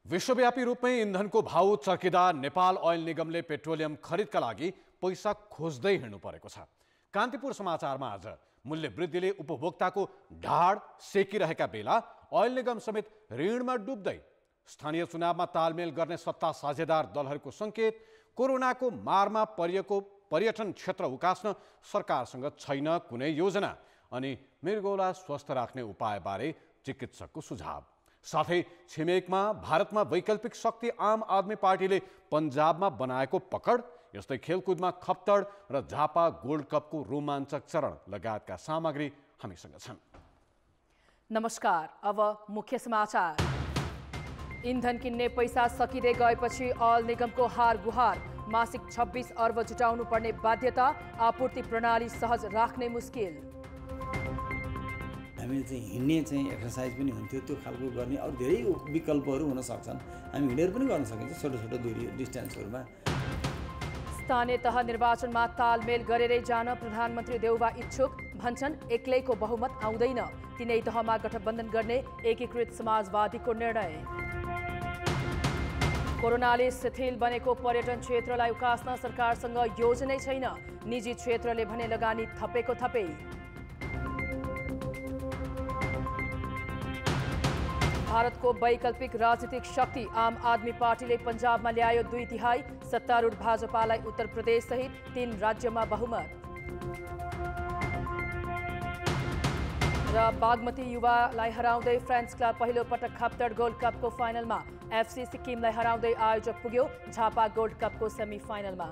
विश्वव्यापी रूपमै इन्धनको भाउ चर्किँदा नेपाल ओइल निगमले पेट्रोलियम खरिदका लागि पैसा खोज्दै हिँड्नु परेको छ। कान्तिपुर समाचारमा आज मूल्य वृद्धिले उपभोक्ताको ढाड सेकिरहेका बेला ओइल निगम समेत ऋणमा डुब्दै स्थानीय चुनावमा तालमेल गर्ने सत्ता साझेदार दलहरूको सङ्केत, कोरोनाको मारमा परिएको पर्यटन क्षेत्र उकास्न सरकारसँग छैन कुनै योजना अनि मृगौला स्वस्थ राख्ने उपायबारे चिकित्सकको सुझाव। साथै छिमेकमा भारतमा वैकल्पिक शक्ति आम आदमी पार्टीले पन्जाबमा बनाएको पकड, यस्तै खेलकुदमा खप्तड र झापा गोल्ड कपको रोमाञ्चक चरण लगायतका सामग्री हामीसँग छन्। नमस्कार, अब मुख्य समाचार। इन्धन किन्ने पैसा सकिँदै गएपछि ओइल निगमको हार गुहार, मासिक 26 अर्ब जुटाउनु पर्ने बाध्यता, आपूर्ति प्रणाली सहज राख्ने मुस्किल। हामी हिँड्ने एक्सर्साइज पनि हुन्थ्यो, त्यो खालको गर्ने अरू धेरै विकल्पहरू हुन सक्छन्। हामी हिँडेर पनि गर्न सकिन्छ छोटो छोटो दूरी डिस्टेन्सहरूमा। स्थानीय तह निर्वाचनमा तालमेल गरेरै जान प्रधानमन्त्री देउबा इच्छुक, भन्छन् एक्लैको बहुमत आउँदैन, तिनै तहमा गठबन्धन गर्ने एकीकृत समाजवादीको निर्णय। कोरोनाले शिथिल बनेको पर्यटन क्षेत्रलाई उकास्न सरकारसँग योजनै छैन, निजी क्षेत्रले भने लगानी थपेको थपे। भारतको वैकल्पिक राजनीतिक शक्ति आम आदमी पार्टीले पन्जाबमा ल्यायो 2/3, सत्तारूढ भाजपालाई उत्तर प्रदेश सहित 3 राज्यमा बहुमत। र बागमती युवालाई हराउँदै फ्रेन्च क्लब पहिलो पटक खप्तड गोल्ड कपको फाइनलमा, एफसी सिक्किमलाई हराउँदै आयोजक पुग्यो झापा गोल्ड कपको सेमी फाइनलमा।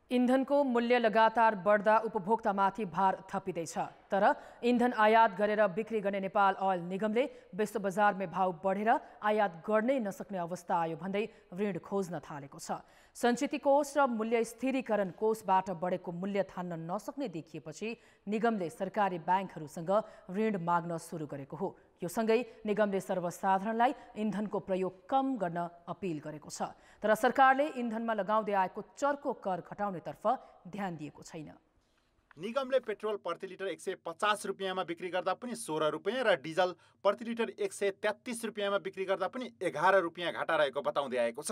इन्धनको मूल्य लगातार बढ्दा उपभोक्तामाथि भार थपिँदैछ। तर इन्धन आयात गरेर बिक्री गर्ने नेपाल ओइल निगमले विश्व बजारमै भाव बढेर आयात गर्नै नसक्ने अवस्था आयो भन्दै ऋण खोज्न थालेको छ। सञ्चित कोष र मूल्य स्थिरीकरण कोषबाट बढेको मूल्य थान्न नसक्ने देखिएपछि निगमले सरकारी ब्याङ्कहरूसँग ऋण माग्न सुरु गरेको हो। यो सँगै निगमले सर्वसाधारणलाई इन्धनको प्रयोग कम गर्न अपिल गरेको छ। तर सरकारले इन्धनमा लगाउँदै आएको चर्को कर घटाउनेतर्फ ध्यान दिएको छैन। निगमले पेट्रोल प्रति लिटर 150 रुपियाँमा बिक्री गर्दा पनि 16 रुपियाँ र डिजल प्रति लिटर 133 रुपियाँमा बिक्री गर्दा पनि 11 रुपियाँ घाटा रहेको बताउँदै आएको छ।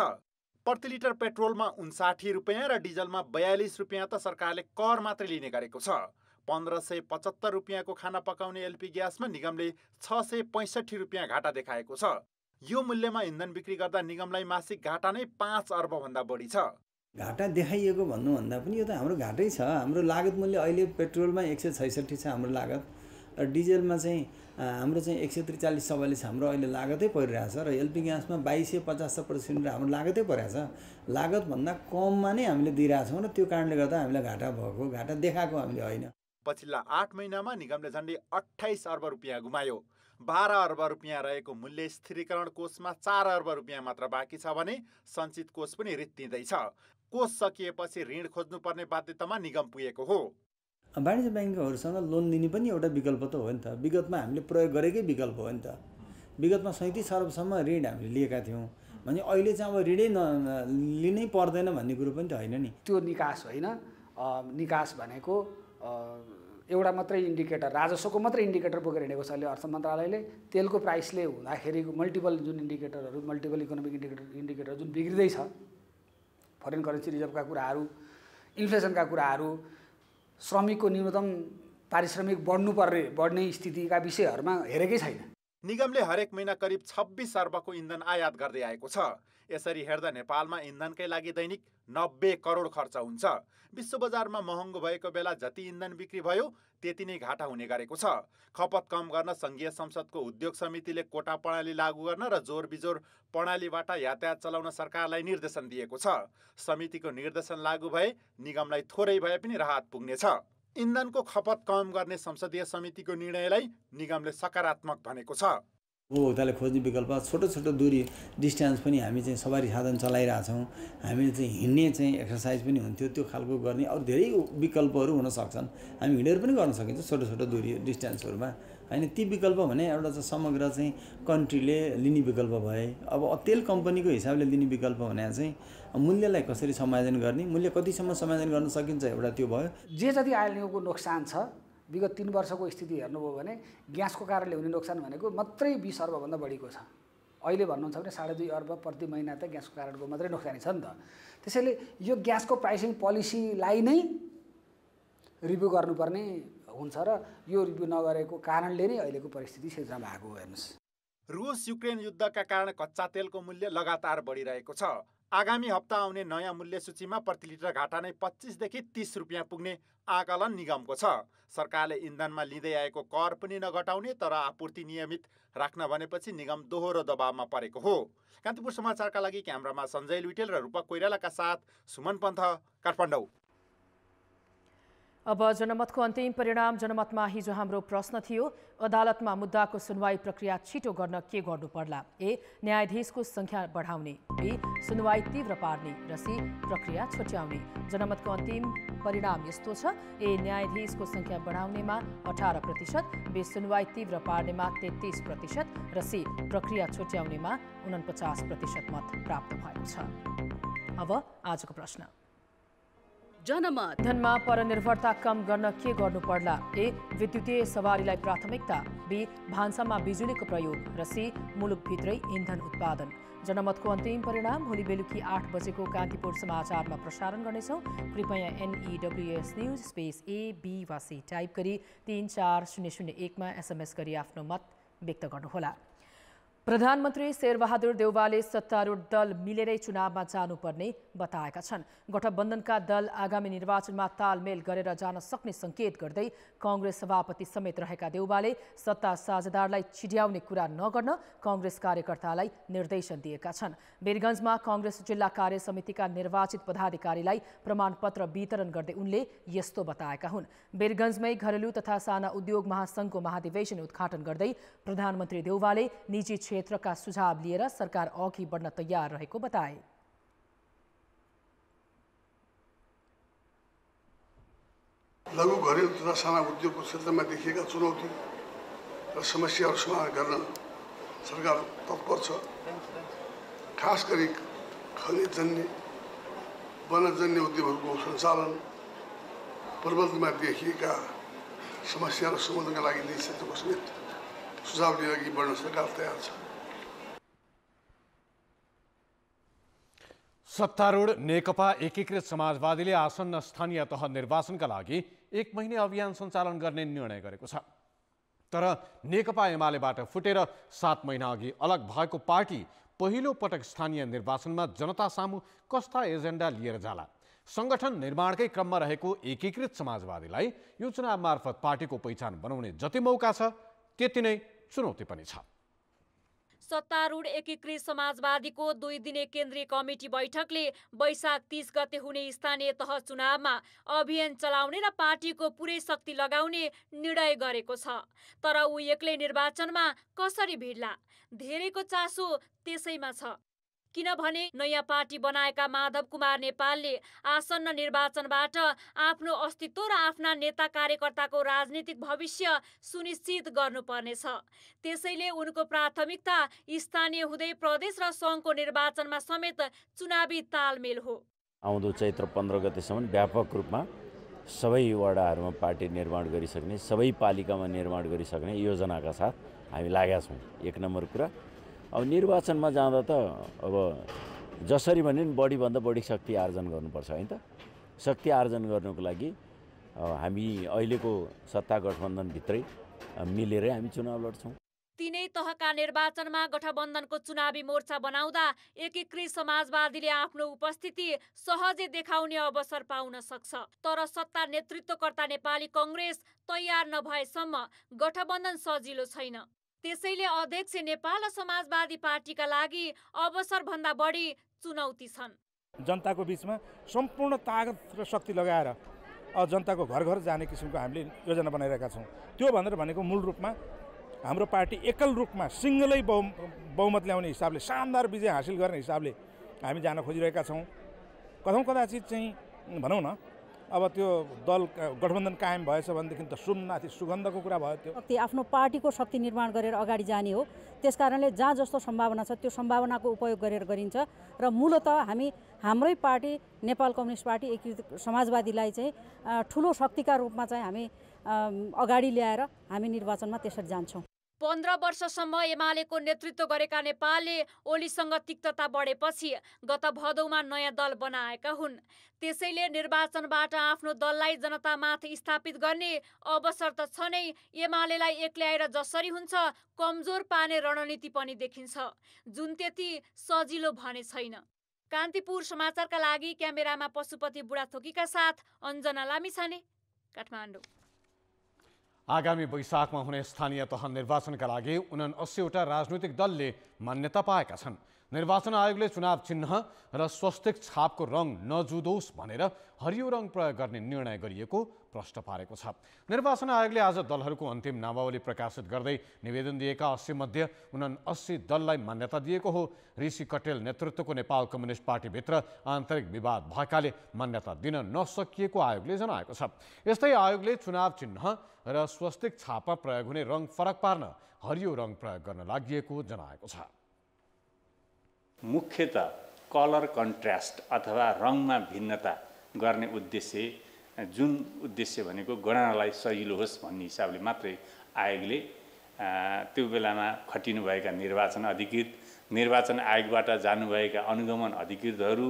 प्रति लिटर पेट्रोलमा 59 रुपियाँ र डिजलमा 42 रुपियाँ त सरकारले कर मात्रै लिने गरेको छ। 1575 रुपियाँको खाना पकाउने एलपी ग्यासमा निगमले 665 रुपियाँ घाटा देखाएको छ। यो मूल्यमा इन्धन बिक्री गर्दा निगमलाई मासिक घाटा नै 5 अर्बभन्दा बढी छ। घाटा देखाइएको भन्नुभन्दा पनि यो त हाम्रो घाटै छ। हाम्रो लागत मूल्य अहिले पेट्रोलमा 166 छ हाम्रो लागत, र डिजेलमा हाम्रो 143-44 हाम्रो अहिले लागतै परिरहेछ, र एलपी ग्यासमा 2250 हाम्रो लागतै परिरहेछ। लागतभन्दा कममा नै हामीले दिइरहेछौँ र त्यो कारणले गर्दा हामीलाई घाटा भएको, घाटा देखाएको हामीले होइन। पछिल्ला 8 महिनामा निगमले झन्डै 28 अर्ब रुपियाँ गुमायो। 12 अर्ब रुपियाँ रहेको मूल्य स्थिरीकरण कोषमा 4 अर्ब रुपियाँ मात्र बाँकी छ भने सञ्चित कोष पनि रित्तिँदैछ। कोष सकिएपछि ऋण खोज्नुपर्ने बाध्यतामा निगम पुगेको हो। वाणिज्य ब्याङ्कहरूसँग लोन दिने पनि एउटा विकल्प त हो नि त। विगतमा हामीले प्रयोग गरेकै विकल्प हो नि त। विगतमा 37 अर्बसम्म ऋण हामीले लिएका थियौँ भने अहिले चाहिँ अब ऋणै लिनै पर्दैन भन्ने कुरो पनि त होइन नि। त्यो निकास होइन। निकास भनेको एउटा मात्रै इन्डिकेटर, राजस्वको मात्रै इन्डिकेटर बोकेर हिँडेको छ अहिले अर्थ मन्त्रालयले। तेलको प्राइसले हुँदाखेरिको मल्टिपल जुन इन्डिकेटरहरू, मल्टिपल इकोनोमिक इन्डिकेटर जुन बिग्रिँदैछ, फरेन करेन्सी रिजर्भका कुराहरू, इन्फ्लेसनका कुराहरू, श्रमिकको न्यूनतम पारिश्रमिक बढ्ने स्थितिका विषयहरूमा हेरेकै छैन। निगमले हरेक महिना करिब 26 अर्बको इन्धन आयात गर्दै आएको छ। यसरी हेर्दा नेपालमा इन्धनकै लागि दैनिक 90 करोड खर्च हुन्छ। विश्व बजारमा महँगो भएको बेला जति इन्धन बिक्री भयो त्यति नै घाटा हुने गरेको छ। खपत कम गर्न सङ्घीय संसदको उद्योग समितिले कोटा प्रणाली लागू गर्न र जोर बिजोर प्रणालीबाट यातायात चलाउन सरकारलाई निर्देशन दिएको छ। समितिको निर्देशन लागू भए निगमलाई थोरै भए पनि राहत पुग्नेछ। इन्धनको खपत कम गर्ने संसदीय समितिको निर्णयलाई निगमले सकारात्मक भनेको छ। उपभोक्ताले खोज्ने विकल्प छोटो छोटो दूरी डिस्टेन्स पनि हामी चाहिँ सवारी साधन चलाइरहेछौँ, हामी चाहिँ हिँड्ने चाहिँ एक्सर्साइज पनि हुन्थ्यो, त्यो खालको गर्ने अरू धेरै विकल्पहरू हुन सक्छन्। हामी हिँडेर पनि गर्न सकिन्छ छोटो छोटो दूरी डिस्टेन्सहरूमा हैन। ती विकल्प भने एउटा चाहिँ समग्र चाहिँ कन्ट्रीले लिने विकल्प भए। अब तेल कम्पनीको हिसाबले लिने विकल्प भने चाहिँ मूल्यलाई कसरी समायोजन गर्ने, मूल्य कतिसम्म समायोजन गर्न सकिन्छ एउटा त्यो भयो। जे जति आइएलएनको नोक्सान छ विगत 3 वर्षको स्थिति हेर्नुभयो भने ग्यासको कारणले हुने नोक्सान भनेको मात्रै 20 अर्बभन्दा बढीको छ। अहिले भन्नुहुन्छ भने 2.5 अर्ब प्रति महिना त ग्यासको कारणको मात्रै नोक्सानी छ नि त। त्यसैले यो ग्यासको प्राइसिङ पोलिसीलाई नै रिभ्यू गर्नुपर्ने हुन्छ र यो रिभ्यू नगरेको कारणले नै अहिलेको परिस्थिति सिर्जना भएको हो। हेर्नुहोस्, रुस युक्रेन युद्धका कारण कच्चा तेलको मूल्य लगातार बढिरहेको छ। आगामी हप्ता आउने नयाँ मूल्य सूचीमा प्रति लिटर घाटा नै 25 देखि 30 रुपियाँ पुग्ने आकलन निगमको छ। सरकारले इन्धनमा लिँदै आएको कर पनि नघटाउने तर आपूर्ति नियमित राख्न भनेपछि निगम दोहोरो दबावमा परेको हो। कान्तिपुर समाचारका लागि क्यामेरामा सञ्जय लुइटेल र रूपक कोइरालाका साथ सुमन पन्थ, काठमाडौँ। अब जनमतको अन्तिम परिणाम। जनमतमा हिजो हाम्रो प्रश्न थियो, अदालतमा मुद्दाको सुनवाई प्रक्रिया छिटो गर्न के गर्नु पर्ला? ए, न्यायाधीशको संख्या बढाउने, बी, सुनवाई तीव्र पार्ने र सी, प्रक्रिया छुट्याउने। जनमतको अन्तिम परिणाम यस्तो छ, ए, न्यायाधीशको संख्या बढाउनेमा 18%, बी, सुनवाई तीव्र पार्नेमा 33% र सी, प्रक्रिया छुट्याउनेमा 49% मत प्राप्त भएको छ। अब आजको प्रश्न। जनमत इन्धनमा परनिर्भरता कम गर्न के गर्नु पर्ला? ए, विद्युतीय सवारीलाई प्राथमिकता, बी, भान्सामा बिजुलीको प्रयोग र सी, मुलुकभित्रै इन्धन उत्पादन। जनमतको अन्तिम परिणाम भोलि बेलुकी 8 बजेको कान्तिपुर समाचारमा प्रसारण गर्नेछौँ। कृपया NEWS news space A, B वा C टाइप गरी 34001मा SMS गरी आफ्नो मत व्यक्त गर्नुहोला। प्रधानमन्त्री शेरबहादुर देउवाले सत्तारूढ दल मिलेरै चुनावमा जानुपर्ने बताएका छन्। गठबन्धनका दल आगामी निर्वाचनमा तालमेल गरेर जान सक्ने संकेत गर्दै कांग्रेस सभापति समेत रहेका देउवाले सत्ता साझेदारलाई छिड्याउने कुरा नगर्न कांग्रेस कार्यकर्तालाई निर्देशन दिएका छन्। वीरगञ्जमा कांग्रेस जिल्ला कार्य समितिका निर्वाचित पदाधिकारीलाई प्रमाणपत्र वितरण गर्दै उनले यस्तो बताएका हुन्। वीरगञ्जमै घरेलु तथा साना उद्योग महासंघको महाधिवेशन उद्घाटन गर्दै प्रधानमन्त्री देउवाले निजी क्षेत्रका सुझाव लिएर सरकार अघि बढ्न तयार रहेको बताए। लघु घरेलु तथा साना उद्योगको क्षेत्रमा देखिएका चुनौती र समस्याहरू समाधान गर्न सरकार तत्पर छ। खास गरी खनिजजन्य वनजन्य उद्योगहरूको सञ्चालन, प्रबन्धनमा देखिएका समस्या र समाधानका लागि निजी क्षेत्रको समेत सुझाव लिएर अघि बढ्न सरकार तयार छ। सत्तारूढ नेकपा एकीकृत समाजवादीले आसन्न स्थानीय तह निर्वाचनका लागि 1 महिने अभियान सञ्चालन गर्ने निर्णय गरेको छ। तर नेकपा एमालेबाट फुटेर 7 महिना अघि अलग भएको पार्टी पहिलो पटक स्थानीय निर्वाचनमा जनता सामु कस्ता एजेन्डा लिएर जाला? संगठन निर्माणकै क्रममा रहेको एकीकृत समाजवादीलाई यो चुनाव मार्फत पार्टीको पहिचान बनाउने जति मौका छ त्यति नै चुनौती पनि छ। सत्तारूढ एकीकृत समाजवादीको 2 दिने केन्द्रीय कमिटी बैठकले वैशाख 30 गते हुने स्थानीय तह चुनावमा अभियान चलाउने र पार्टीको पुरै शक्ति लगाउने निर्णय गरेको छ। तर ऊ एक्लै निर्वाचनमा कसरी भिड्ला? धेरैको चासो त्यसैमा छ। किनभने नयाँ पार्टी बनाएका माधव कुमार नेपालले आसन्न निर्वाचनबाट आफ्नो अस्तित्व र आफ्ना नेता कार्यकर्ताको राजनीतिक भविष्य सुनिश्चित गर्नुपर्नेछ। त्यसैले उनको प्राथमिकता स्थानीय हुँदै प्रदेश र सङ्घको निर्वाचनमा समेत चुनावी तालमेल हो। आउँदो चैत्र 15 गतेसम्म व्यापक रूपमा सबै वडाहरूमा पार्टी निर्माण गरिसक्ने, सबै पालिकामा निर्माण गरिसक्ने योजनाका साथ हामी लागेका छौँ। 1 नम्बर कुरा, अब निर्वाचनमा जाँदा त अब जसरी भने बढीभन्दा बढी शक्ति आर्जन गर्नुपर्छ हैन त। शक्ति आर्जन गर्नुको लागि हामी अहिलेको सत्ता गठबन्धनभित्रै मिलेरै हामी चुनाव लड्छौँ। तीनै तहका निर्वाचनमा गठबन्धनको चुनावी मोर्चा बनाउँदा एकीकृत समाजवादीले आफ्नो उपस्थिति सहजै देखाउने अवसर पाउन सक्छ। तर सत्ता नेतृत्वकर्ता नेपाली कांग्रेस तयार नभएसम्म गठबन्धन सजिलो छैन। त्यसैले अध्यक्ष नेपाल र समाजवादी पार्टीका लागि अवसरभन्दा बढी चुनौती छन्। जनताको बीचमा सम्पूर्ण ताकत र शक्ति लगाएर जनताको घर घर जाने किसिमको हामीले योजना बनाइरहेका छौँ। त्यो भनेर भनेको मूल रूपमा हाम्रो पार्टी एकल रूपमा सिङ्गलै बहुमत ल्याउने हिसाबले शानदार विजय हासिल गर्ने हिसाबले हामी जान खोजिरहेका छौँ। कथौँ कदाचित चाहिँ भनौँ न अब त्यो दल गठबन्धन कायम भएछ भनेदेखि त सुमनाथी सुगन्धको कुरा भयो। त्यो आफ्नो पार्टीको शक्ति निर्माण गरेर अगाडि जाने हो। त्यसकारणले जहाँ जस्तो सम्भावना छ त्यो सम्भावनाको उपयोग गरेर गरिन्छ र मूलतः हामी हाम्रै पार्टी नेपाल कम्युनिस्ट पार्टी एकीकृत समाजवादीलाई चाहिँ ठुलो शक्तिका रूपमा चाहिँ हामी अगाडि ल्याएर हामी निर्वाचनमा त्यसरी जान्छौँ। 15 वर्षसम्म एमालेको नेतृत्व गरेका नेपालले ओलीसँग तिक्तता बढेपछि गत भदौमा नयाँ दल बनाएका हुन्। त्यसैले निर्वाचनबाट आफ्नो दललाई जनतामाथि स्थापित गर्ने अवसर त छ नै, एमालेलाई एक्ल्याएर जसरी हुन्छ कमजोर पार्ने रणनीति पनि देखिन्छ, जुन त्यति सजिलो भने छैन। कान्तिपुर समाचारका लागि क्यामेरामा पशुपति बुढाथोकीका साथ अञ्जना लामिछाने, काठमाडौँ। आगामी वैशाखमा हुने स्थानीय तह निर्वाचनका लागि 79वटा राजनैतिक दलले मान्यता पाएका छन्। निर्वाचन आयोगले चुनाव चिन्ह र स्वस्तिक छापको रङ नजुदोस् भनेर हरियो रङ प्रयोग गर्ने निर्णय गरिएको प्रश्न पारेको छ। निर्वाचन आयोगले आज दलहरूको अन्तिम नामावली प्रकाशित गर्दै निवेदन दिएका 80 मध्ये 79 दललाई मान्यता दिएको हो। ऋषि कटेल नेतृत्वको नेपाल कम्युनिस्ट पार्टीभित्र आन्तरिक विवाद भएकाले मान्यता दिन नसकिएको आयोगले जनाएको छ। यस्तै आयोगले चुनाव चिन्ह र स्वस्तिक छापमा प्रयोग हुने रङ फरक पार्न हरियो रङ प्रयोग गर्न लागि जनाएको छ। मुख्यतः कलर कन्ट्रास्ट अथवा रङमा भिन्नता गर्ने उद्देश्य, जुन उद्देश्य भनेको गणनालाई सजिलो होस् भन्ने हिसाबले मात्रै आयोगले त्यो बेलामा खटिनुभएका निर्वाचन अधिकृत, निर्वाचन आयोगबाट जानुभएका अनुगमन अधिकृतहरू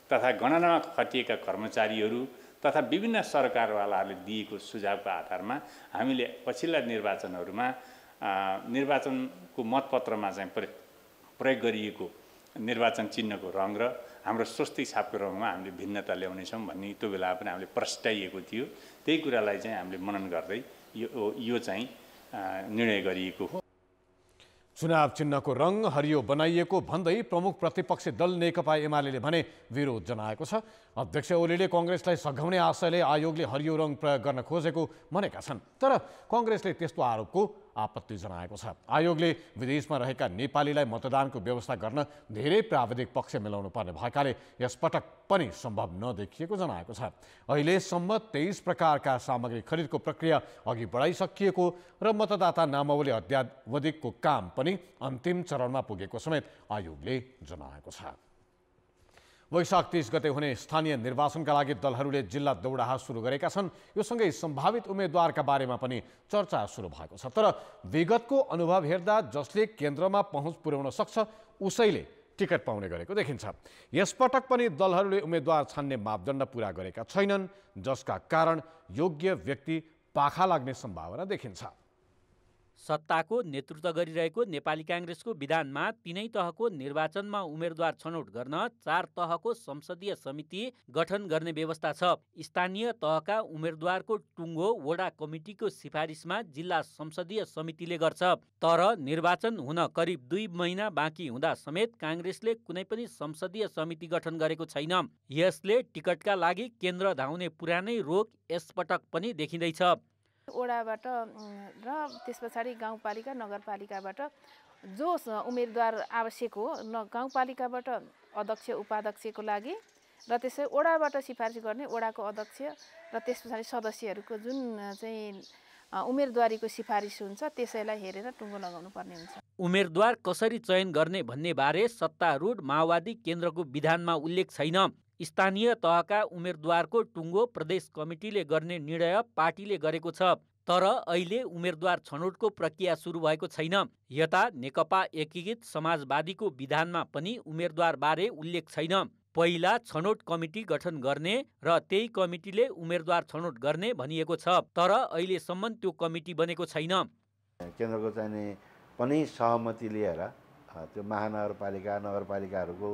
तथा गणनामा खटिएका कर्मचारीहरू तथा विभिन्न सरकारवालाहरूले दिएको सुझावको आधारमा हामीले पछिल्ला निर्वाचनहरूमा निर्वाचनको मतपत्रमा चाहिँ प्रयोग गरिएको निर्वाचन चिन्हको रङ र हाम्रो स्वस्तिक छापको रङमा हामीले भिन्नता ल्याउनेछौँ भन्ने त्यो बेला पनि हामीले प्रस्ताइएको थियो। त्यही कुरालाई चाहिँ हामीले मनन गर्दै यो चाहिँ निर्णय गरिएको हो। चुनाव चिन्हको रङ हरियो बनाइएको भन्दै प्रमुख प्रतिपक्षी दल नेकपा एमाले भने विरोध जनाएको छ। अध्यक्ष ओलीले कङ्ग्रेसलाई सघाउने आशयले आयोगले हरियो रङ प्रयोग गर्न खोजेको भनेका छन्, तर कङ्ग्रेसले त्यस्तो आरोपको आपत्ति जनाएको छ। आयोगले विदेशमा रहेका नेपालीलाई मतदानको व्यवस्था गर्न धेरै प्राविधिक पक्ष मिलाउनु पर्ने भएकाले यसपटक पनि सम्भव नदेखिएको जनाएको छ। अहिलेसम्म 23 प्रकारका सामग्री खरिदको प्रक्रिया अघि बढाइसकिएको र मतदाता नामावली अद्यावधिकको काम पनि अन्तिम चरणमा पुगेको समेत आयोगले जनाएको छ। वैशाख 30 गते हुने स्थानीय निर्वाचनका लागि दलहरूले जिल्ला दौडाहा सुरु गरेका छन्। यो सँगै सम्भावित उम्मेद्वारका बारेमा पनि चर्चा सुरु भएको छ। तर विगतको अनुभव हेर्दा जसले केन्द्रमा पहुँच पुर्याउन सक्छ उसैले टिकट पाउने गरेको देखिन्छ। यसपटक पनि दलहरूले उम्मेद्वार छान्ने मापदण्ड पूरा गरेका छैनन्, जसका कारण योग्य व्यक्ति पाखा लाग्ने सम्भावना देखिन्छ। सत्ताको नेतृत्व गरिरहेको नेपाली काङ्ग्रेसको विधानमा 3 तहको निर्वाचनमा उम्मेदवार छनौट गर्न 4 तहको संसदीय समिति गठन गर्ने व्यवस्था छ। स्थानीय तहका उम्मेदवारको टुङ्गो वडा कमिटीको सिफारिसमा जिल्ला संसदीय समितिले गर्छ। तर निर्वाचन हुन करिब 2 महिना बाँकी हुँदा समेत काङ्ग्रेसले कुनै पनि संसदीय समिति गठन गरेको छैन। यसले टिकटका लागि केन्द्र धाउने पुरानै रोग यसपटक पनि देखिँदैछ। ओडाबाट र त्यस पछाडि गाउँपालिका नगरपालिकाबाट जो उम्मेदवार आवश्यक हो, गाउँपालिकाबाट अध्यक्ष उपाध्यक्षको लागि र त्यसै ओडाबाट सिफारिस गर्ने ओडाको अध्यक्ष र त्यस पछाडि सदस्यहरूको जुन चाहिँ उम्मेदवारीको सिफारिस हुन्छ त्यसैलाई हेरेर टुङ्गो लगाउनु पर्ने हुन्छ। उम्मेदवार कसरी चयन गर्ने भन्ने बारे सत्तारूढ माओवादी केन्द्रको विधानमा उल्लेख छैन। स्थानीय तहका उम्मेदवारको टुङ्गो प्रदेश कमिटीले गर्ने निर्णय पार्टीले गरेको छ। तर अहिले उम्मेदवार छनौटको प्रक्रिया सुरु भएको छैन। यता नेकपा एकीकृत समाजवादीको विधानमा पनि उम्मेदवार बारे उल्लेख छैन। पहिला छनौट कमिटी गठन गर्ने र त्यही कमिटीले उम्मेदवार छनौट गर्ने भनिएको छ, तर अहिलेसम्म त्यो कमिटी बनेको छैन। केन्द्रको चाहिँ पनि सहमति लिएर त्यो महानगरपालिका नगरपालिकाहरूको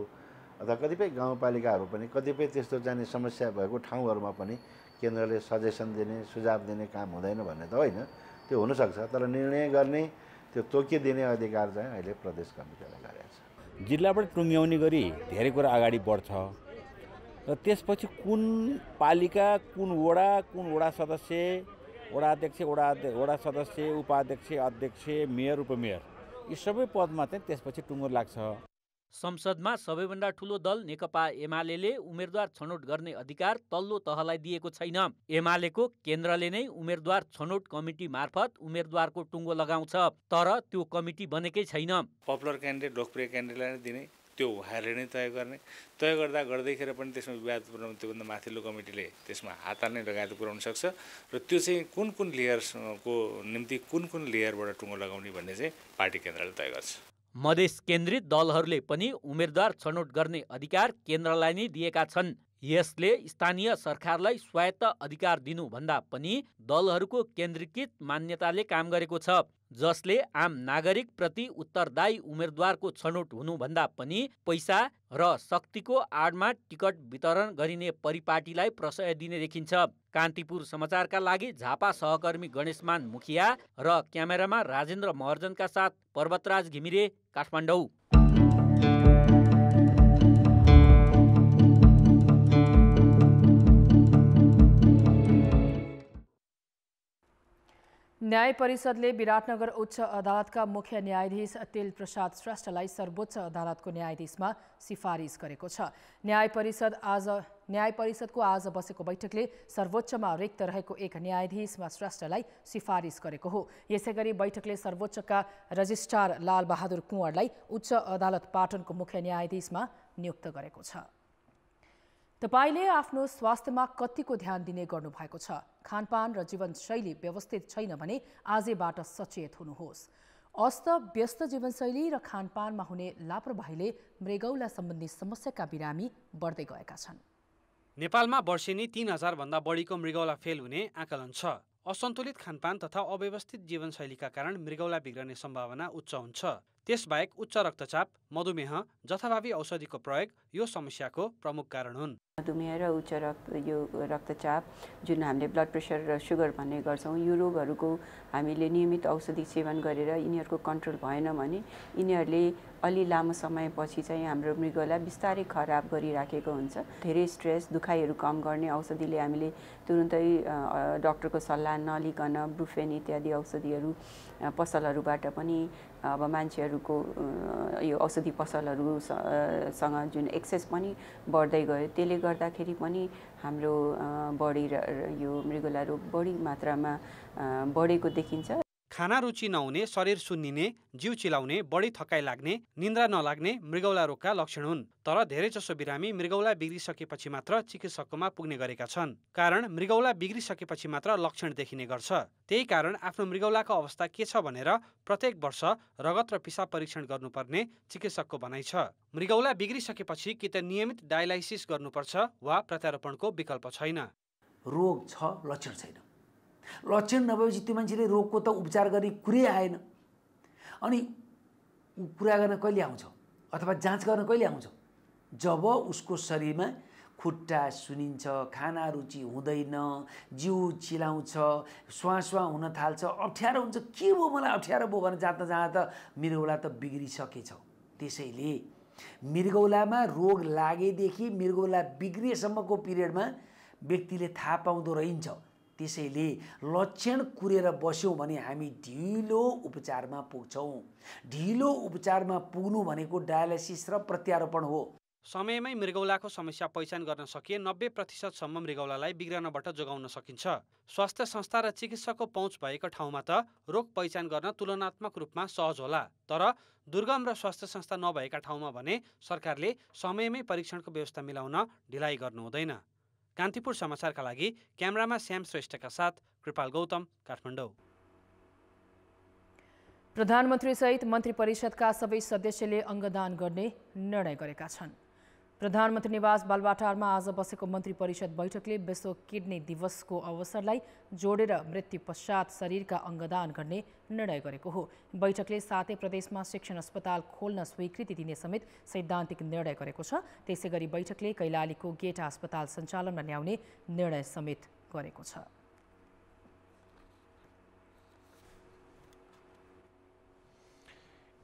अथवा कतिपय गाउँपालिकाहरू पनि कतिपय त्यस्तो चाहिँ समस्या भएको ठाउँहरूमा पनि केन्द्रले सजेसन दिने सुझाव दिने काम हुँदैन भन्ने त होइन, त्यो हुनसक्छ। तर निर्णय गर्ने त्यो तोकिदिने अधिकार चाहिँ अहिले प्रदेश कमिटीले गरेको छ। जिल्लाबाट टुङ्ग्याउने गरी धेरै कुरा अगाडि बढ्छ र त्यसपछि कुन पालिका, कुन वडा सदस्य वडा अध्यक्ष, वडा सदस्य, उपाध्यक्ष, अध्यक्ष, मेयर, उपमेयर यी सबै पदमा चाहिँ त्यसपछि टुङ्गो लाग्छ। संसदमा सबैभन्दा ठूलो दल नेकपा एमाले उम्मेदवार छनौट गर्ने अधिकार तल्लो तहलाई दिएको छैन। एमालेको केन्द्रले नै उम्मेदवार छनौट कमिटी मार्फत उम्मेदवारको टुङ्गो लगाउँछ, तर त्यो कमिटी बनेकै छैन। पपुलर क्यान्डिडेट, लोकप्रिय क्यान्डिडेटलाई नै दिने, त्यो उहाँले नै तय गर्ने, तय गर्दैखेरि पनि त्यसमा विवाद पुर्याउनु त्योभन्दा माथिल्लो कमिटीले त्यसमा हात हाल्ने लगायत पुर्याउन सक्छ र त्यो चाहिँ कुन लेयर्सको निम्ति कुन लेयरबाट टुङ्गो लगाउने भन्ने चाहिँ पार्टी केन्द्रले तय गर्छ। मधेस केन्द्रित दलहरूले पनि उम्मेदवार छनौट गर्ने अधिकार केन्द्रलाई नै दिएका छन्। यसले स्थानीय सरकारलाई स्वायत्त अधिकार दिनुभन्दा पनि दलहरूको केन्द्रीकृत मान्यताले काम गरेको छ, जसले आम नागरिक प्रति उत्तरदायी उम्मेदवारको छनौट हुनुभन्दा पनि पैसा र शक्तिको आडमा टिकट वितरण गरिने परिपाटीलाई प्रशय दिने देखिन्छ। कान्तिपुर समाचारका लागि झापा सहकर्मी गणेशमान मुखिया र क्यामेरामा राजेन्द्र महर्जनका साथ पर्वतराज घिमिरे, काठमाडौँ। न्याय परिषदले विराटनगर उच्च अदालतका मुख्य न्यायाधीश तेल प्रसाद श्रेष्ठलाई सर्वोच्च अदालतको न्यायाधीशमा सिफारिस गरेको छ। न्याय परिषदको आज बसेको बैठकले सर्वोच्चमा रिक्त रहेको एक न्यायाधीशमा श्रेष्ठलाई सिफारिस गरेको हो। यसैगरी बैठकले सर्वोच्चका रजिस्ट्रार लालबहादुर कुँवरलाई उच्च अदालत पाटनको मुख्य न्यायाधीशमा नियुक्त गरेको छ। तपाईले आफ्नो स्वास्थ्यमा कतिको ध्यान दिने गर्नुभएको छ? खानपान र जीवनशैली व्यवस्थित छैन भने आजैबाट सचेत हुनुहोस्। अस्त-व्यस्त जीवनशैली र खानपानमा हुने लापरवाहीले मृगौला सम्बन्धी समस्याका बिरामी बढ्दै गएका छन्। नेपालमा वर्षेनी 3000 भन्दा बढीको मृगौला फेल हुने आकलन छ। असन्तुलित खानपान तथा अव्यवस्थित जीवनशैलीका कारण मृगौला बिग्रने सम्भावना उच्च हुन्छ। त्यसबाहेक उच्च रक्तचाप, मधुमेह, जथाभावी औषधिको प्रयोग यो समस्याको प्रमुख कारण हुन्। मधुमेह र उच्च रक्तचाप जुन हामीले ब्लड प्रेसर र सुगर भन्ने गर्छौँ, यो रोगहरूको हामीले नियमित औषधि सेवन गरेर यिनीहरूको कन्ट्रोल भएन भने यिनीहरूले अलि लामो समयपछि चाहिँ हाम्रो मृगौला बिस्तारै खराब गरिराखेको हुन्छ। धेरै स्ट्रेस, दुखाइहरू कम गर्ने औषधिले हामीले तुरुन्तै डाक्टरको सल्लाह नलिकन ब्रुफेन इत्यादि औषधिहरू पसलहरूबाट पनि अब मान्छेहरूको यो औषधि पसलहरूसँग जुन एक्सेस पनि बढ्दै गयो, त्यसले गर्दाखेरि पनि हाम्रो बढी यो मृगौला रोग बढी मात्रामा बढेको देखिन्छ। खाना रुचि नहुने, शरीर सुन्निने, जिउ चिलाउने, बढी थकाइ लाग्ने, निन्द्रा नलाग्ने मृगौला रोगका लक्षण हुन्। तर धेरैजसो बिरामी मृगौला बिग्रिसकेपछि मात्र चिकित्सककोमा पुग्ने गरेका छन्। कारण मृगौला बिग्रिसकेपछि मात्र लक्षण देखिने गर्छ। त्यही कारण आफ्नो मृगौलाको अवस्था के छ भनेर प्रत्येक वर्ष रगत र पिसाब परीक्षण गर्नुपर्ने चिकित्सकको भनाइ छ। मृगौला बिग्रिसकेपछि कि त नियमित डायलाइसिस गर्नुपर्छ वा प्रत्यारोपणको विकल्प छैन। रोग छ, लक्षण छैन। लक्षण नभएपछि त्यो मान्छेले रोगको त उपचार गर्ने कुरै आएन। अनि कुरा गर्न कहिले आउँछ अथवा जाँच गर्न कहिले आउँछ? जब उसको शरीरमा खुट्टा सुनिन्छ, खाना रुचि हुँदैन, जिउ चिलाउँछ, श्वास हुन थाल्छ, अप्ठ्यारो हुन्छ। के भयो मलाई अप्ठ्यारो भयो भने जाँदा त मृगौला त बिग्रिसकेछ। त्यसैले मृगौलामा रोग लागेदेखि मृगौला बिग्रिएसम्मको पिरियडमा व्यक्तिले थाहा पाउँदो रहन्छ। त्यसैले लक्षण कुरेर बस्यौँ भने हामी ढिलो उपचारमा पुग्छौँ। ढिलो उपचारमा पुग्नु भनेको डायलाइसिस र प्रत्यारोपण हो। समयमै मृगौलाको समस्या पहिचान गर्न सकिए 90% मृगौलालाई बिग्रनबाट जोगाउन सकिन्छ। स्वास्थ्य संस्था र चिकित्सकको पहुँच भएको ठाउँमा त रोग पहिचान गर्न तुलनात्मक रूपमा सहज होला। तर दुर्गम र स्वास्थ्य संस्था नभएका ठाउँमा भने सरकारले समयमै परीक्षणको व्यवस्था मिलाउन ढिलाइ गर्नु हुँदैन। कान्तिपुर समाचारका लागि क्यामेरामा श्याम श्रेष्ठका साथ कृपाल गौतम, काठमाडौँ। प्रधानमन्त्री सहित मन्त्री परिषदका सबै सदस्यले अङ्गदान गर्ने निर्णय गरेका छन्। प्रधानमन्त्री निवास बालुवाटारमा आज बसेको मन्त्री परिषद बैठकले विश्व किडनी दिवसको अवसरलाई जोडेर मृत्यु पश्चात शरीरका अङ्गदान गर्ने निर्णय गरेको हो। बैठकले 7 प्रदेशमा शिक्षण अस्पताल खोल्न स्वीकृति दिने समेत सैद्धान्तिक निर्णय गरेको छ। त्यसैगरी बैठकले कैलालीको गेटा अस्पताल सञ्चालनमा ल्याउने निर्णय समेत गरेको छ।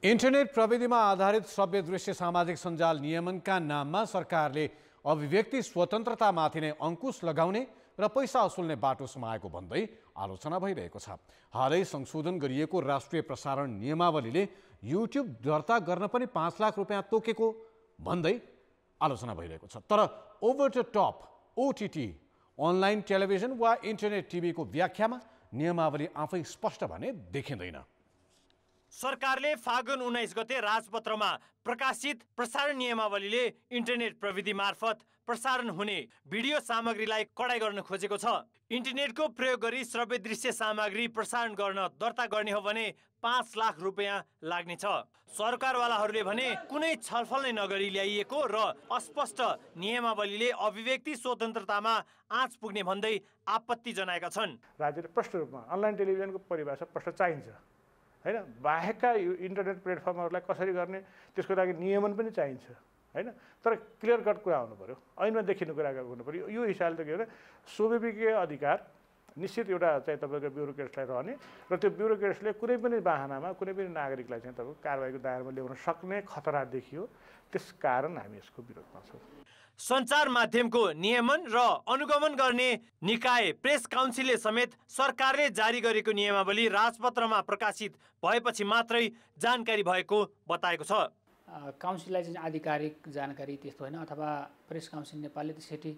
इन्टरनेट प्रविधिमा आधारित श्रव्य दृश्य सामाजिक सञ्जाल नियमनका नाममा सरकारले अभिव्यक्ति स्वतन्त्रतामाथि नै अंकुश लगाउने र पैसा असुल्ने बाटो समाएको भन्दै आलोचना भइरहेको छ। हालै संशोधन गरिएको राष्ट्रिय प्रसारण नियमावलीले युट्युब दर्ता गर्न पनि 5 लाख रुपियाँ तोकेको भन्दै आलोचना भइरहेको छ। तर over the top OTT online television वा इन्टरनेट टिभीको व्याख्यामा नियमावली आफै स्पष्ट भने देखिँदैन। सरकारले फागुन 19 गते राजपत्रमा प्रकाशित प्रसारण नियमावलीले इन्टरनेट प्रविधि मार्फत प्रसारण हुने भिडियो सामग्रीलाई कडाई गर्न खोजेको छ। इन्टरनेटको प्रयोग गरी श्रव्य दृश्य सामग्री प्रसारण गर्न दर्ता गर्ने हो भने 5 लाख रुपियाँ लाग्नेछ। सरकारवालाहरूले भने कुनै छलफल नै नगरी ल्याइएको र अस्पष्ट नियमावलीले अभिव्यक्ति स्वतन्त्रतामा आँच पुग्ने भन्दै आपत्ति जनाएका छन्। राज्यले प्रष्ट रूपमा अनलाइन टेलिभिजनको परिभाषा प्रष्ट चाहिन्छ हैन। बाहेकका इन्टरनेट प्लेटफर्महरूलाई कसरी गर्ने त्यसको लागि नियमन पनि चाहिन्छ हैन। तर क्लियर कट कुरा हुनु पर्यो, ऐनमा देखिने कुरा हुनु पर्यो। यो हिसाबले त के भने स्वाभाविक अधिकार निश्चित एउटा चाहिँ तपाईँको ब्युरोक्रेट्सलाई रहने र त्यो ब्युरोक्रेट्सले कुनै पनि बाहनामा कुनै पनि नागरिकलाई चाहिँ तपाईँको कारबाहीको दायरामा ल्याउन सक्ने खतरा देखियो। त्यसकारण हामी यसको विरोधमा छौँ। सञ्चार माध्यमको नियमन र अनुगमन गर्ने निकाय प्रेस काउन्सिलले समेत सरकारले जारी गरेको नियमावली राजपत्रमा प्रकाशित भएपछि मात्रै जानकारी भएको बताएको छ। काउन्सिललाई चाहिँ आधिकारिक जानकारी त्यस्तो होइन, अथवा प्रेस काउन्सिल नेपालले त्यसरी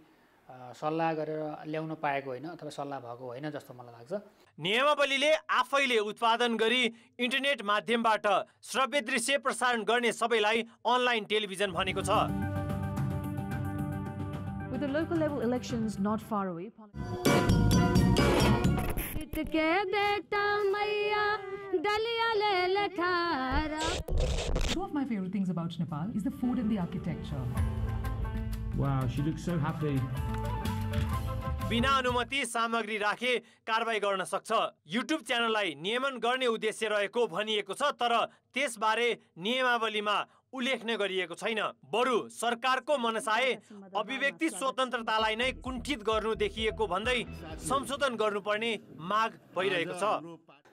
सल्लाह गरेर ल्याउन पाएको होइन अथवा सल्लाह भएको होइन जस्तो मलाई लाग्छ। नियमावलीले आफैले उत्पादन गरी इन्टरनेट माध्यमबाट श्रव्य दृश्य प्रसारण गर्ने सबैलाई अनलाइन टेलिभिजन भनेको छ। With the local level elections not far away, two of my favorite things about Nepal is the food and the architecture. Wow, she looks so happy. बिना अनुमति सामग्री राखे कारबाही गर्न सक्छ। युट्युब च्यानललाई नियमन गर्ने उद्देश्य रहेको भनिएको छ, तर त्यसबारे नियमावलीमा उल्लेख नै गरिएको छैन। बरु सरकारको मनसाय अभिव्यक्ति स्वतन्त्रतालाई नै कुण्ठित गर्नु देखिएको भन्दै संशोधन गर्नुपर्ने माग भइरहेको छ।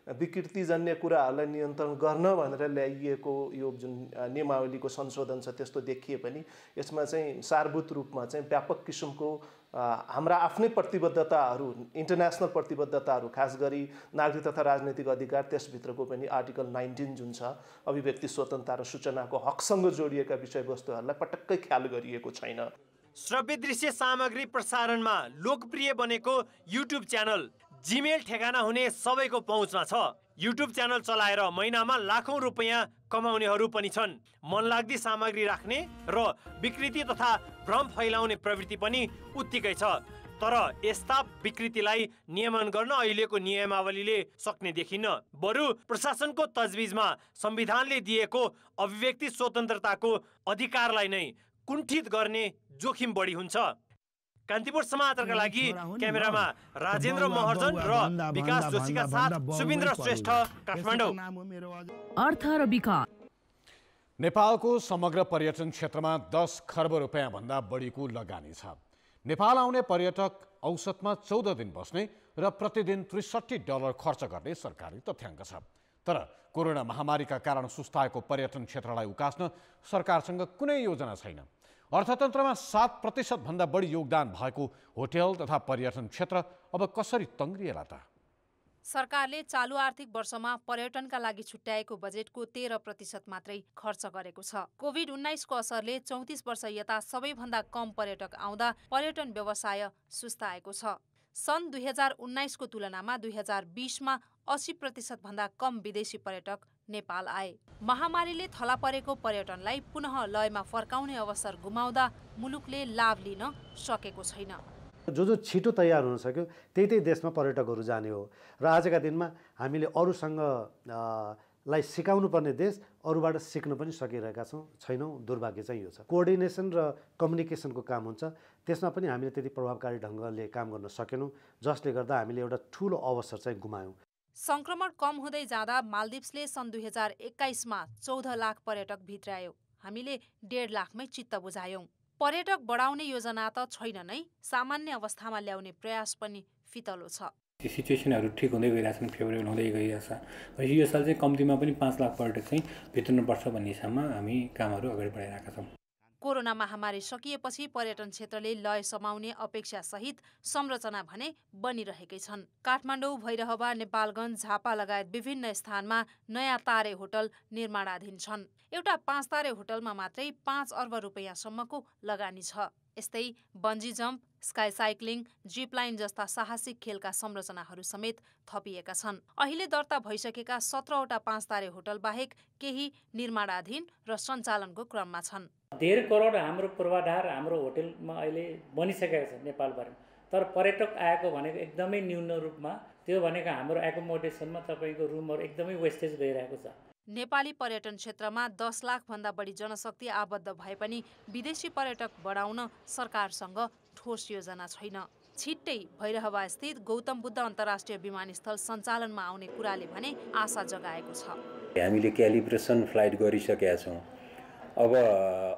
विकृतिजन्य कुराहरूलाई नियन्त्रण गर्न भनेर ल्याइएको यो जुन नियमावलीको संशोधन छ त्यस्तो देखिए पनि यसमा चाहिँ सारभूत रूपमा चाहिँ व्यापक किसिमको हाम्रा आफ्नै प्रतिबद्धताहरू, इन्टरनेसनल प्रतिबद्धताहरू, खास गरी नागरिक तथा राजनैतिक अधिकार, त्यसभित्रको पनि आर्टिकल 19 जुन छ अभिव्यक्ति स्वतन्त्रता र सूचनाको हकसँग जोडिएका विषयवस्तुहरूलाई पटक्कै ख्याल गरिएको छैन। श्रव्य दृश्य सामग्री प्रसारणमा लोकप्रिय बनेको युट्युब च्यानल जीमेल ठेगाना हुने सबैको पहुँचमा छ। युट्युब च्यानल चलाएर महिनामा लाखौं रुपियाँ कमाउनेहरू पनि छन्। मनलाग्दी सामग्री राख्ने र विकृति तथा भ्रम फैलाउने प्रवृत्ति पनि उत्तिकै छ। तर यस्ता विकृतिलाई नियमन गर्न अहिलेको नियमावलीले सक्ने देखिन्न। बरु प्रशासनको तजविजमा संविधानले दिएको अभिव्यक्ति स्वतन्त्रताको अधिकारलाई नै कुण्ठित गर्ने जोखिम बढी हुन्छ। कान्तिपुर समाचारका लागि क्यामेरामा राजेन्द्र महर्जन र विकास जोशीका साथ सुबिन्द्र श्रेष्ठ, काठमाडौँ। अर्थ र विकास। नेपालको समग्र पर्यटन क्षेत्रमा 10 खर्ब रुपियाँ भन्दा बढीको लगानी छ। नेपाल आउने पर्यटक औसतमा 14 दिन बस्ने र प्रतिदिन $63 खर्च गर्ने सरकारी तथ्याङ्क छ। तर कोरोना महामारीका कारण सुस्ताएको पर्यटन क्षेत्रलाई उकास्न सरकारसँग कुनै योजना छैन। अर्थतन्त्रमा 7% भन्दा बढी योगदान भएको होटेल तथा पर्यटन क्षेत्र अब कसरी तङ्ग्रिएला त? सरकारले चालु आर्थिक वर्षमा पर्यटनका लागि छुट्याएको बजेटको 13% मात्रै खर्च गरेको छ। कोभिड-19 को असरले 34 वर्ष यता सबैभन्दा कम पर्यटक आउँदा पर्यटन व्यवसाय सुस्ताएको छ। सन् 2019 को तुलनामा 2020 मा 80% भन्दा कम विदेशी पर्यटक नेपाल आए। महामारीले थला परेको पर्यटनलाई पुनः लयमा फर्काउने अवसर गुमाउँदा मुलुकले लाभ लिन सकेको छैन। जो छिटो तयार हुन सक्यो त्यही देशमा पर्यटकहरू जाने हो र आजका दिनमा हामीले अरूसँग लाई सिकाउनु पर्ने देश अरूबाट सिक्न पनि सकिरहेका छैनौँ। दुर्भाग्य चाहिँ यो छ। कोअर्डिनेसन र कम्युनिकेसनको काम हुन्छ, त्यसमा पनि हामीले त्यति प्रभावकारी ढङ्गले काम गर्न सकेनौँ, जसले गर्दा हामीले एउटा ठुलो अवसर चाहिँ गुमायौँ। संक्रमण कम हुँदै जाँदा मालदिप्सले सन् 2021 मा 14 लाख पर्यटक भित्रायो। हामीले 1.5 लाखमै चित्त बुझायौं। पर्यटक बढाउने योजना त छैन नै, सामान्य अवस्थामा ल्याउने प्रयास पनि फितलो छ। सिचुएसनहरू ठिक हुँदै गइरहेछन्, फेभरेबल हुँदै गइरहेछ। यो साल चाहिँ कम्तीमा पनि 5 लाख पर्यटक चाहिँ भित्र्नुपर्छ भन्ने हिसाबमा हामी कामहरू अगाडि बढाइरहेका छौँ। कोरोना महामारी सकिएपछि पर्यटन क्षेत्रले लय समाउने अपेक्षासहित संरचना भने बनिरहेकै छन्। काठमाडौँ, भैरहवा, नेपालगञ्ज, झापा लगायत विभिन्न स्थानमा नयाँ तारे होटल निर्माणाधीन छन्। एउटा 5 तारे होटलमा मात्रै 5 अर्ब रुपैयाँसम्मको लगानी छ। यस्तै bungee jump, sky cycling, zip line जस्ता साहसिक खेलका संरचनाहरू समेत थपिएका छन्। अहिले दर्ता भइसकेका 17वटा 5 तारे होटल बाहेक केही निर्माणाधीन र सञ्चालनको क्रममा छन्। 1.5 करोड हाम्रो पूर्वाधार हाम्रो होटलमा अहिले बनिसकेको छ नेपालभरि। तर पर्यटक आएको भनेको एकदमै न्यून रूपमा, त्यो भनेको हाम्रो एकोमोडेसनमा तपाईँको रुमहरू एकदमै वेस्टेज गइरहेको छ। नेपाली पर्यटन क्षेत्रमा 10 लाखभन्दा बढी जनशक्ति आबद्ध भए पनि विदेशी पर्यटक बढाउन सरकारसँग ठोस योजना छैन। छिट्टै भैरहवा स्थित गौतम बुद्ध अन्तर्राष्ट्रिय विमानस्थल सञ्चालनमा आउने कुराले भने आशा जगाएको छ। हामीले क्यालिब्रेसन फ्लाइट गरिसकेका छौँ। अब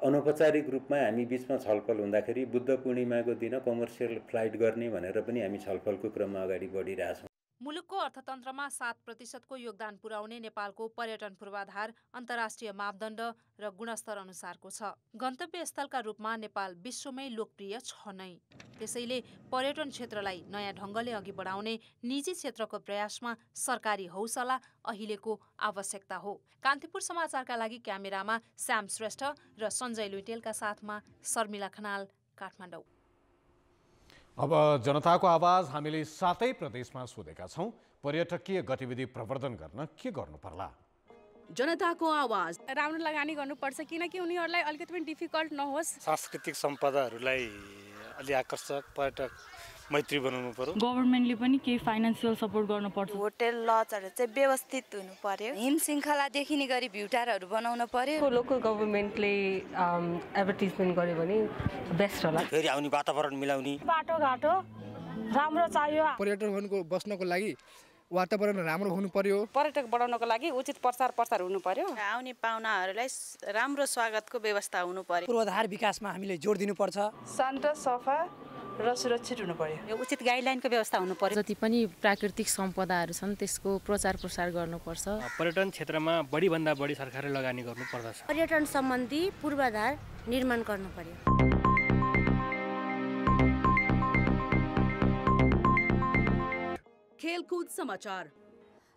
अनौपचारिक रूपमा हामी बिचमा छलफल हुँदाखेरि बुद्ध पूर्णिमाको दिन कमर्सियल फ्लाइट गर्ने भनेर पनि हामी छलफलको क्रममा अगाडि बढिरहेछौँ। मुलुकको अर्थतन्त्रमा 7% योगदान पुर्याउने नेपालको पर्यटन पूर्वाधार अन्तर्राष्ट्रिय मापदण्ड र गुणस्तर अनुसारको छ। गन्तव्य स्थलका रूपमा नेपाल विश्वमै लोकप्रिय छ नै। त्यसैले पर्यटन क्षेत्रलाई नयाँ ढङ्गले अघि बढाउने निजी क्षेत्रको प्रयासमा सरकारी हौसला अहिलेको आवश्यकता हो। कान्तिपुर समाचारका लागि क्यामेरामा श्याम श्रेष्ठ र सञ्जय लुइटेलका साथमा शर्मिला खनाल, काठमाडौँ। अब जनताको आवाज हामीले 7 प्रदेशमा सोधेका छौँ। पर्यटकीय गतिविधि प्रवर्धन गर्न के गर्नु पर्ला? जनताको आवाज। राम्रो लगानी गर्नुपर्छ किनकि उनीहरूलाई अलिकति पनि डिफिकल्ट नहोस्। सांस्कृतिक सम्पदाहरूलाई अलि आकर्षक पर्यटक मैत्री बनाउनु पर्यो। गभर्नमेन्टले पनि केही फाइनान्सियल सपोर्ट गर्नुपर्छ। होटल लजहरू चाहिँ व्यवस्थित हुनु पर्यो। हिम श्रृङ्खला देखिने गरी भ्युटारहरू बनाउन पर्यो। लोकल गभर्नमेन्टले एडभर्टिजमेन्ट गर्यो भने बेस्ट होला। फेरि आउने वातावरण मिलाउने बाटोघाटो राम्रो चाहियो। पर्यटकहरूको बस्नको लागि वातावरण राम्रो हुनु पर्यो। पर्यटक बढाउनको लागि उचित प्रचार हुनु पर्यो। आउने पाहुनाहरूलाई राम्रो स्वागतको व्यवस्था हुनु पर्यो। पूर्वाधार विकासमा हामीले जोड दिनुपर्छ। शान्त, सफा र सुरक्षित हुनु पर्यो। उचित गाइडलाइनको व्यवस्था हुनु पर्यो। जति पनि प्राकृतिक सम्पदाहरू छन् त्यसको प्रचार प्रसार गर्नुपर्छ। पर्यटन क्षेत्रमा बढीभन्दा बढी सरकारले लगानी गर्नुपर्दछ। पर्यटन सम्बन्धी पूर्वाधार निर्माण गर्नु पर्यो। खेलकुद समाचार।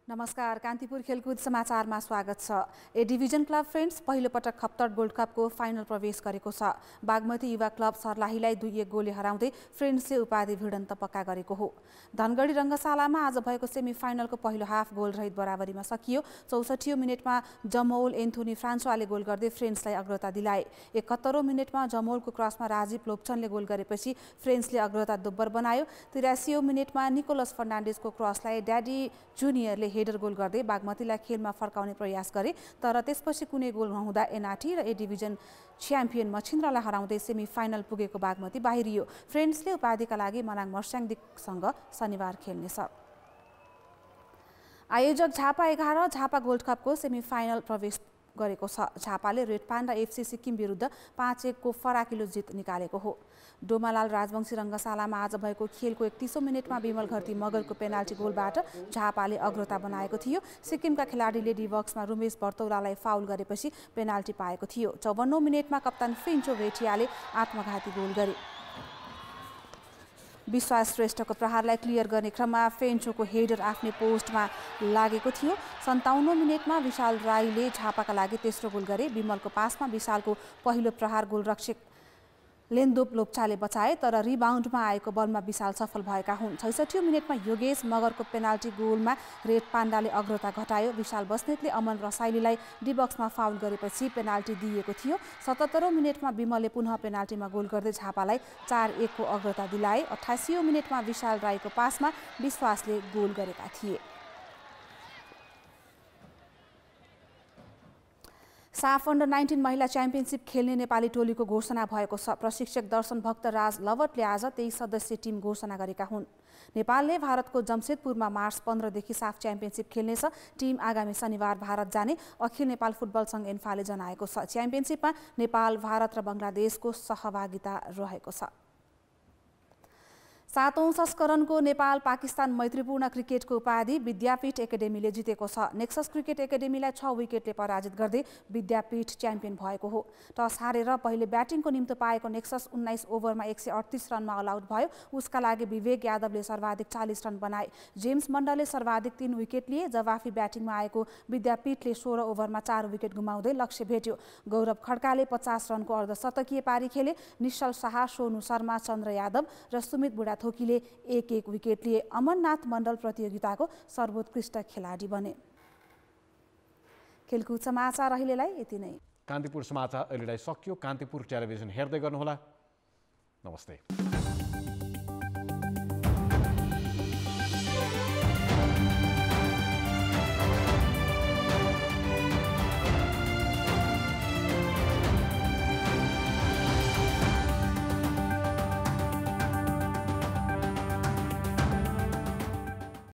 नमस्कार, कान्तिपुर खेलकुद समाचारमा स्वागत छ। ए डिभिजन क्लब फ्रेन्ड्स पहिलो पटक खप्तड गोल्ड कपको फाइनल प्रवेश गरेको छ। बागमती युवा क्लब सर्लाहीलाई 2-1 गोलले हराउँदै फ्रेन्ड्सले उपाधि भिडन्त पक्का गरेको हो। धनगढी रङ्गशालामा आज भएको सेमी फाइनलको पहिलो हाफ गोल रहित बराबरीमा सकियो। 64औं मिनेटमा जमौल एन्थोनी फ्रान्सवाले गोल गर्दै फ्रेन्ड्सलाई अग्रता दिलाए। 71औं मिनेटमा जमौलको क्रसमा राजीव लोप्चनले गोल गरेपछि फ्रेन्ड्सले अग्रता दोब्बर बनायो। 83औं मिनेटमा निकोलस फर्नान्डेजको क्रसलाई ड्याडी जुनियरले हेडर गोल गर्दै बागमतीलाई खेलमा फर्काउने प्रयास गरे, तर त्यसपछि कुनै गोल नहुँदा एनआरटी र ए डिभिजन च्याम्पियन मछिन्द्रालाई हराउँदै सेमी फाइनल पुगेको बागमती बाहिरियो। फ्रेन्ड्सले उपाधिका लागि मनाङ मर्स्याङदेखिसँग शनिबार खेल्नेछ। आयोजक झापा 11 झापा गोल्ड कपको सेमी फाइनल प्रवेश गरेको छ। झापाले रेड पान्डा एफसी सिक्किम विरुद्ध 5-1 को फराकिलो जित निकालेको हो। डोमालाल राजवंशी रङ्गशालामा आज भएको खेलको 31औं मिनेटमा विमल घरती मगरको पेनाल्टी गोलबाट झापाले अग्रता बनाएको थियो। सिक्किमका खेलाडीले डी बक्समा रुमेश बर्तौलालाई फाउल गरेपछि पेनाल्टी पाएको थियो। 54औं मिनेटमा कप्तान फिन्चो भेटियाले आत्मघाती गोल गरे। विश्वास श्रेष्ठको प्रहारलाई क्लियर गर्ने क्रममा फेन्चोको हेडर आफ्नै पोस्टमा लागेको थियो। 57औं मिनेटमा विशाल राईले झापाका लागि तेस्रो गोल गरे। विमलको पासमा विशालको पहिलो प्रहार गोलरक्षक लेन्दोप लोप्चाले बचाए, तर रिबाउन्डमा आएको बलमा विशाल सफल भएका हुन्। 66औं मिनेटमा योगेश मगरको पेनाल्टी गोलमा रेड पाण्डाले अग्रता घटायो। विशाल बस्नेतले अमन रसाइलीलाई डिबक्समा फाउल गरेपछि पेनाल्टी दिएको थियो। 77औं मिनेटमा विमलले पुनः पेनाल्टीमा गोल गर्दै झापालाई 4-1 को अग्रता दिलाए। 88औं मिनेटमा विशाल राईको पासमा विश्वासले गोल गरेका थिए। साफ अन्डर 19 महिला च्याम्पियनसिप खेल्ने नेपाली टोलीको घोषणा भएको छ। प्रशिक्षक दर्शन भक्त राज लवटले आज 23 सदस्यीय टिम घोषणा गरेका हुन्। नेपालले भारतको जमशेदपुरमा मार्च 15 देखि साफ च्याम्पियनसिप खेल्नेछ। टिम आगामी शनिबार भारत जाने अखिल नेपाल फुटबल सङ्घ एन्फाले जनाएको छ। च्याम्पियनसिपमा नेपाल, भारत र बङ्गलादेशको सहभागिता रहेको छ। 7औं संस्करणको नेपाल पाकिस्तान मैत्रीपूर्ण क्रिकेटको उपाधि विद्यापीठ एकाडेमीले जितेको छ। नेक्सस क्रिकेट एकाडेमीलाई 6 विकेटले पराजित गर्दै विद्यापीठ च्याम्पियन भएको हो। टस हारेर पहिले ब्याटिङको निम्तो पाएको नेक्सस 19 ओभरमा 138 रनमा अल आउट भयो। उसका लागि विवेक यादवले सर्वाधिक 40 रन बनाए। जेम्स मण्डलले सर्वाधिक 3 विकेट लिए। जवाफी ब्याटिङमा आएको विद्यापीठले 16 ओभरमा 4 विकेट गुमाउँदै लक्ष्य भेट्यो। गौरव खड्काले 50 रनको अर्धशतकीय पारी खेले। निश्चल शाह, सोनु शर्मा, चन्द्र यादव र सुमित बुढाथोकीले 1-1 विकेट लिए। अमरनाथ मण्डल प्रतियोगिताको सर्वोत्कृष्ट खेलाडी बने। खेलकुद समाचार अहिलेलाई यति नै। कान्तिपुर समाचार अहिलेलाई सकियो। कान्तिपुर टेलिभिजन हेर्दै गर्नुहोला। नमस्ते।